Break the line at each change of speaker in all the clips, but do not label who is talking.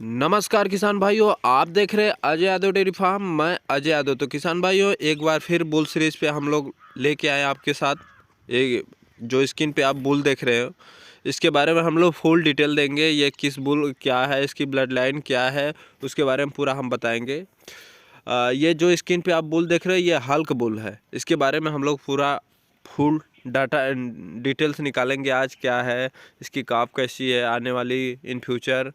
नमस्कार किसान भाइयों, आप देख रहे हैं अजय यादव डेयरी फार्म। मैं अजय यादव। तो किसान भाइयों, एक बार फिर बुल सीरीज पे हम लोग लेके आए आपके साथ। एक जो स्क्रीन पे आप बुल देख रहे हो, इसके बारे में हम लोग फुल डिटेल देंगे। ये किस बुल क्या है, इसकी ब्लड लाइन क्या है, उसके बारे में पूरा हम बताएंगे। ये जो स्क्रीन पे आप बुल देख रहे हैं, ये हल्क बुल है। इसके बारे में हम लोग पूरा फुल डाटा डिटेल्स निकालेंगे। आज क्या है, इसकी काफ कैसी है, आने वाली इन फ्यूचर,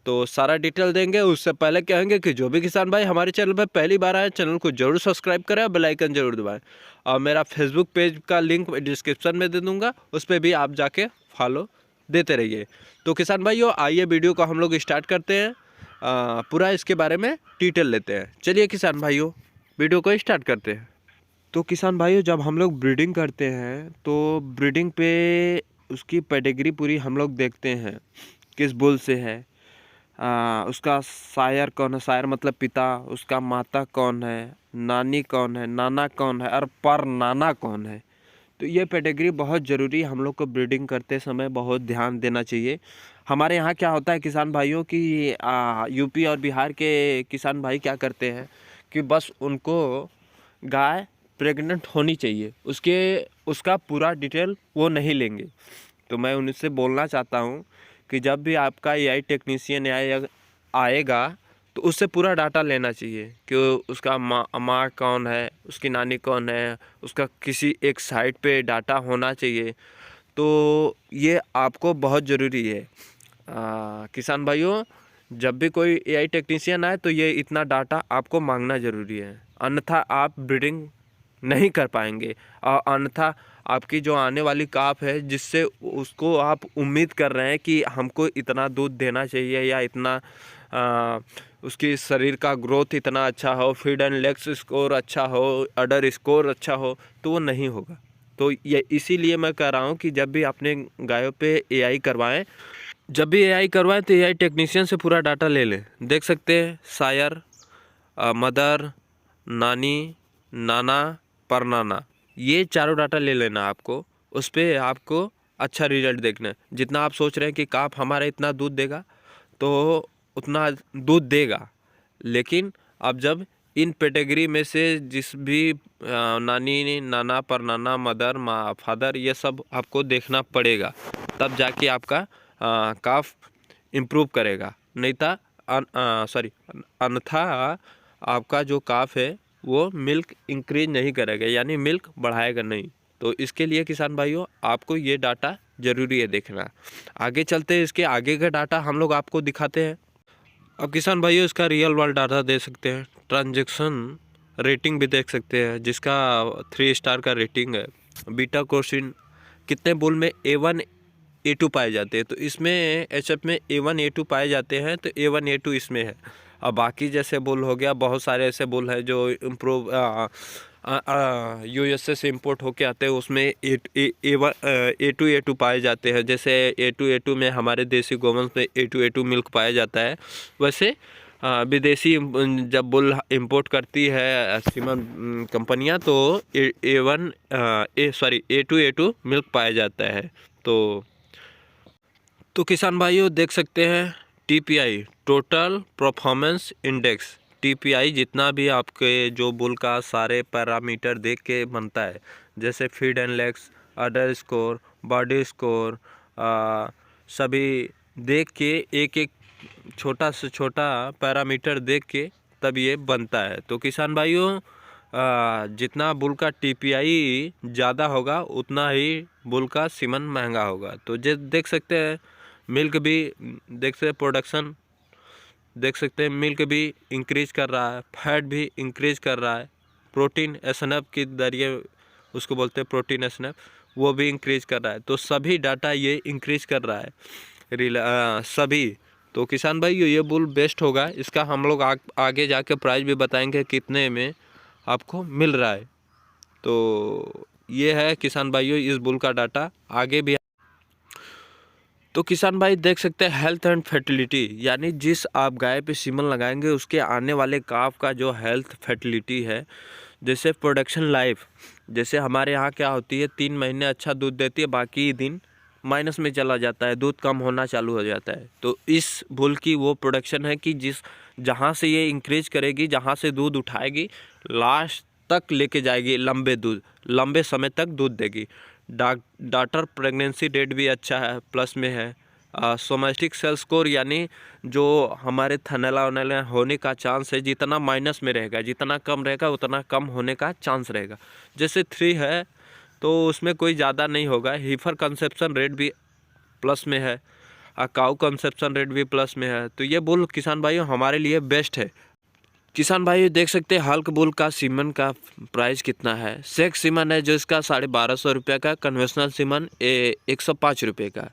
तो सारा डिटेल देंगे। उससे पहले कहेंगे कि जो भी किसान भाई हमारे चैनल पर पहली बार आए, चैनल को जरूर सब्सक्राइब करें और बेल आइकन जरूर दबाएं। और मेरा फेसबुक पेज का लिंक डिस्क्रिप्शन में दे दूंगा, उस पर भी आप जाके फॉलो देते रहिए। तो किसान भाइयों, आइए वीडियो को हम लोग स्टार्ट करते हैं। पूरा इसके बारे में डिटेल लेते हैं। चलिए किसान भाइयों, वीडियो को स्टार्ट करते हैं। तो किसान भाइयों, जब हम लोग ब्रीडिंग करते हैं तो ब्रीडिंग पे उसकी पेडिग्री पूरी हम लोग देखते हैं, किस बुल से है, उसका सायर कौन है, सायर मतलब पिता, उसका माता कौन है, नानी कौन है, नाना कौन है और पर नाना कौन है। तो ये पेडिग्री बहुत ज़रूरी, हम लोग को ब्रीडिंग करते समय बहुत ध्यान देना चाहिए। हमारे यहाँ क्या होता है किसान भाइयों की, यूपी और बिहार के किसान भाई क्या करते हैं कि बस उनको गाय प्रेग्नेंट होनी चाहिए, उसका पूरा डिटेल वो नहीं लेंगे। तो मैं उनसे बोलना चाहता हूँ कि जब भी आपका एआई टेक्नीशियन आएगा तो उससे पूरा डाटा लेना चाहिए कि उसका माँ कौन है, उसकी नानी कौन है, उसका किसी एक साइट पे डाटा होना चाहिए। तो ये आपको बहुत ज़रूरी है। किसान भाइयों, जब भी कोई एआई टेक्नीशियन आए तो ये इतना डाटा आपको मांगना ज़रूरी है, अन्यथा आप ब्रीडिंग नहीं कर पाएंगे। और अन्यथा आपकी जो आने वाली काफ है, जिससे उसको आप उम्मीद कर रहे हैं कि हमको इतना दूध देना चाहिए या इतना उसकी शरीर का ग्रोथ इतना अच्छा हो, फीड एंड लेग्स स्कोर अच्छा हो, अडर स्कोर अच्छा हो, तो वो नहीं होगा। तो ये इसीलिए मैं कह रहा हूँ कि जब भी अपने गायों पे एआई करवाएं, जब भी एआई करवाएं तो एआई टेक्नीशियन से पूरा डाटा ले लें। देख सकते हैं सायर, मदर, नानी, नाना, परनाना, ये चारों डाटा ले लेना आपको। उस पर आपको अच्छा रिजल्ट देखना है। जितना आप सोच रहे हैं कि काफ हमारा इतना दूध देगा, तो उतना दूध देगा, लेकिन अब जब इन कैटेगरी में से जिस भी नानी, नाना, परनाना, मदर, माँ, फादर, ये सब आपको देखना पड़ेगा, तब जाके आपका काफ इम्प्रूव करेगा। नहीं था अन्यथा आपका जो काफ है वो मिल्क इंक्रीज नहीं करेगा, यानी मिल्क बढ़ाएगा नहीं। तो इसके लिए किसान भाइयों, आपको ये डाटा ज़रूरी है देखना। आगे चलते हैं, इसके आगे का डाटा हम लोग आपको दिखाते हैं। अब किसान भाइयों, इसका रियल वर्ल्ड डाटा दे सकते हैं, ट्रांजैक्शन रेटिंग भी देख सकते हैं, जिसका 3 स्टार का रेटिंग है। बीटा क्रोसिन कितने बुल में A1 A2 पाए जाते हैं, तो इसमें एचएफ में A1 A2 पाए जाते हैं, तो A1 A2 इसमें है। अब बाकी जैसे बुल हो गया, बहुत सारे ऐसे बुल हैं जो इम्प्रूव यूएसए से इम्पोर्ट होके आते हैं, उसमें A2 A2 पाए जाते हैं। जैसे A2 A2 में हमारे देसी गोवंश में A2 A2 मिल्क पाया जाता है। वैसे विदेशी जब बुल इंपोर्ट करती है सीमन कंपनियां, तो A2 A2 मिल्क पाया जाता है। तो किसान भाइयों, देख सकते हैं TPI, total performance index, TPI जितना भी आपके जो बुल का सारे पैरामीटर देख के बनता है, जैसे feed and legs, order score, body score, सभी देख के एक एक छोटा से छोटा पैरामीटर देख के तब ये बनता है। तो किसान भाइयों, जितना बुल का टीपीआई ज़्यादा होगा, उतना ही बुल का सीमन महंगा होगा। तो जे देख सकते हैं मिल्क भी, देख सकते हैं प्रोडक्शन, देख सकते हैं मिल्क भी इंक्रीज कर रहा है, फैट भी इंक्रीज कर रहा है, प्रोटीन एसएनएफ के जरिए, उसको बोलते हैं प्रोटीन एसएनएफ, वो भी इंक्रीज कर रहा है। तो सभी डाटा ये इंक्रीज कर रहा है सभी। तो किसान भाई, ये बुल बेस्ट होगा। इसका हम लोग आगे जाके प्राइस भी बताएंगे कितने में आपको मिल रहा है। तो ये है किसान भाइयों इस बुल का डाटा। आगे भी तो किसान भाई देख सकते हैं हेल्थ एंड फर्टिलिटी, यानी जिस आप गाय पे सीमन लगाएंगे उसके आने वाले काफ का जो हेल्थ फर्टिलिटी है। जैसे प्रोडक्शन लाइफ, जैसे हमारे यहाँ क्या होती है, 3 महीने अच्छा दूध देती है, बाकी दिन माइनस में चला जाता है, दूध कम होना चालू हो जाता है। तो इस बुल की वो प्रोडक्शन है कि जहाँ से ये इंक्रीज करेगी, जहाँ से दूध उठाएगी, लास्ट तक लेके जाएगी, लंबे समय तक दूध देगी। डॉटर प्रेगनेंसी रेट भी अच्छा है, प्लस में है। सोमेस्टिक सेल स्कोर यानी जो हमारे थनैला वनैला होने का चांस है, जितना माइनस में रहेगा, जितना कम रहेगा उतना कम होने का चांस रहेगा। जैसे 3 है तो उसमें कोई ज़्यादा नहीं होगा। हीफर कंसेप्शन रेट भी प्लस में है, काऊ कंसेप्शन रेट भी प्लस में है। तो ये बुल किसान भाइयों हमारे लिए बेस्ट है। किसान भाई देख सकते हैं हल्क बुल का सीमन का प्राइस कितना है। सेक सीमन है जो इसका 1250 रुपये का, कन्वेंशनल सीमन 105 रुपये का।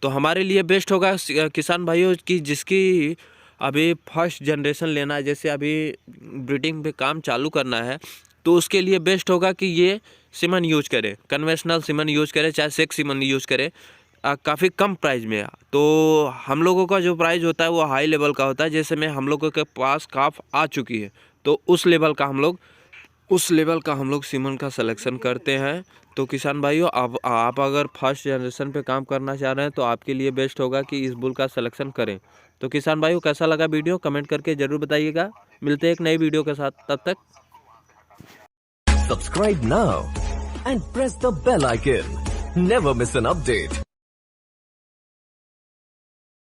तो हमारे लिए बेस्ट होगा किसान भाइयों की जिसकी अभी फर्स्ट जनरेशन लेना है, जैसे अभी ब्रीडिंग पे काम चालू करना है, तो उसके लिए बेस्ट होगा कि ये सीमन यूज करें, कन्वेंशनल सीमन यूज करें, चाहे सेक सीमन यूज करें, काफ़ी कम प्राइस में। तो हम लोगों का जो प्राइस होता है वो हाई लेवल का होता है, जैसे में हम लोगों के पास काफ आ चुकी है, तो उस लेवल का हम लोग सीमन का सिलेक्शन करते हैं। तो किसान भाइयों आप अगर फर्स्ट जनरेशन पे काम करना चाह रहे हैं तो आपके लिए बेस्ट होगा कि इस बुल का सिलेक्शन करें। तो किसान भाइयों कैसा लगा वीडियो कमेंट करके ज़रूर बताइएगा। मिलते हैं एक नई वीडियो के साथ, तब तक
Subscribe now and press the bell icon. Never miss an update.